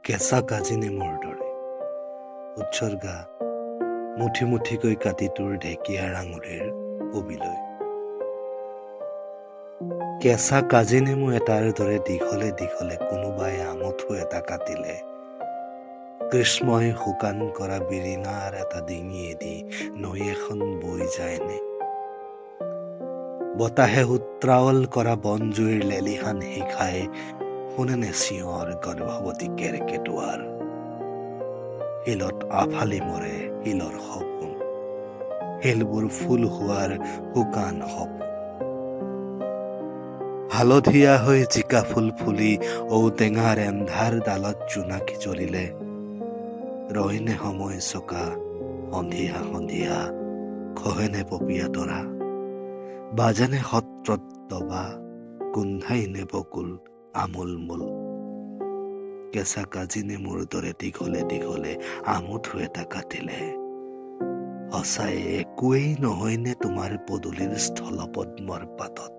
কেঁচা কাজি নেমুৰ দৰে উৎসৰ্গা মুঠি মুঠিকৈ কাটি তোৰ ঢেকীয়াৰ আঙুলিৰ কবিলৈ। কেঁচা কাজি নেমু এটাৰ দৰে দীঘলে দীঘলে কোনোবাই আমঠু এটা কাটিলে কৃষ্মই শুকান কৰা বিৰিণাৰ এটা ডিঙিয়েদি নৈ এখন বৈ যায়নে? বতাহে উত্ৰাৱল কৰা বনজুইৰ লেলিহান শিখাই শুনেনে চিঞৰ গৰ্ভৱতী কেৰ্কেটুৱাৰ? শিলত আফালি মৰে শিলৰ সপোন, শিলবোৰ ফুল হোৱাৰ শুকান সপোন। হালধীয়া হৈ জিকা ফুল ফুলি ঔটেঙাৰ এন্ধাৰ ডালত জোনাকী জ্বলিলে ৰয়নে সময় চকা সন্ধিয়া সন্ধিয়া খহেনে পপীয়া তৰা বাজানে সত্ৰত দবা গোন্ধাইনে বকুল আমোল মোল। কেঁচা কাজি নেমুৰ দৰে দীঘলে দীঘলে আমঠু এটা কাটিলে সঁচাই একোৱেই নহয়নে তোমাৰ পদূলিৰ স্থলপদ্মৰ পাতত?